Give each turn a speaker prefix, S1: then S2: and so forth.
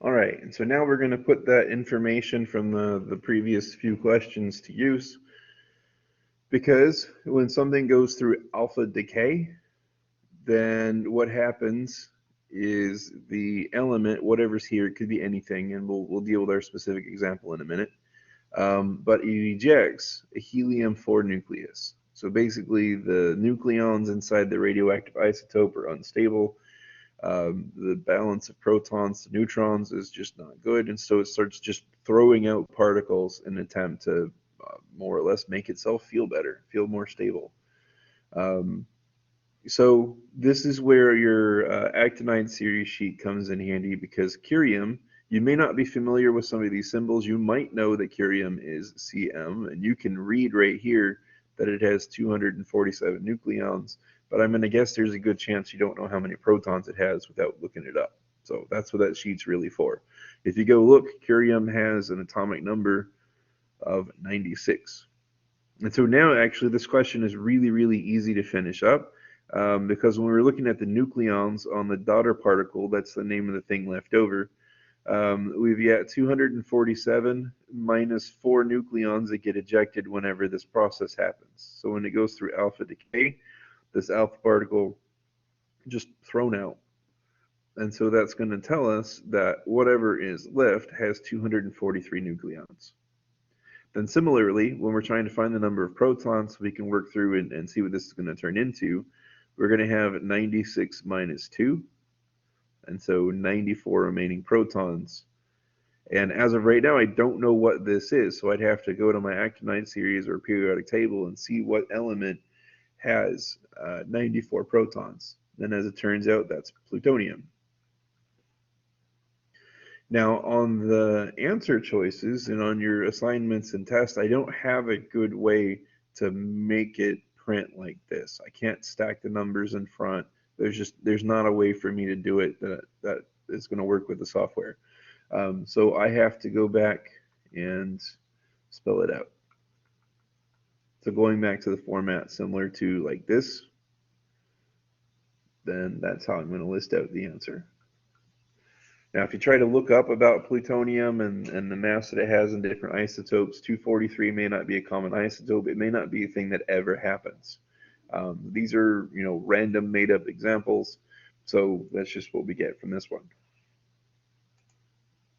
S1: All right, and so now we're going to put that information from the previous few questions to use, because when something goes through alpha decay, then what happens is the element, whatever's here, it could be anything, and we'll deal with our specific example in a minute, but it ejects a helium-4 nucleus. So basically, the nucleons inside the radioactive isotope are unstable. The balance of protons to neutrons is just not good, and so it starts just throwing out particles in an attempt to more or less make itself feel better, feel more stable. Um, so this is where your actinide series sheet comes in handy, because curium, you may not be familiar with some of these symbols. You might know that curium is Cm, and you can read right here that it has 247 nucleons, but I'm going to guess there's a good chance you don't know how many protons it has without looking it up. So that's what that sheet's really for. If you go look, curium has an atomic number of 96. And so now, actually, this question is really, really easy to finish up, because when we're looking at the nucleons on the daughter particle, that's the name of the thing left over, we've got 247 minus 4 nucleons that get ejected whenever this process happens. So when it goes through alpha decay, this alpha particle just thrown out. And so that's going to tell us that whatever is left has 243 nucleons. Then similarly, when we're trying to find the number of protons, we can work through and see what this is going to turn into. We're going to have 96 minus 2, and so 94 remaining protons. And as of right now, I don't know what this is, so I'd have to go to my actinide series or periodic table and see what element has 94 protons. And as it turns out, that's plutonium. Now, on the answer choices and on your assignments and tests, I don't have a good way to make it print like this. I can't stack the numbers in front. There's not a way for me to do it that is going to work with the software. So I have to go back and spell it out. So going back to the format similar to like this, then that's how I'm going to list out the answer. Now, if you try to look up about plutonium and the mass that it has in different isotopes, 243 may not be a common isotope. It may not be a thing that ever happens. These are, random made up examples. So that's just what we get from this one.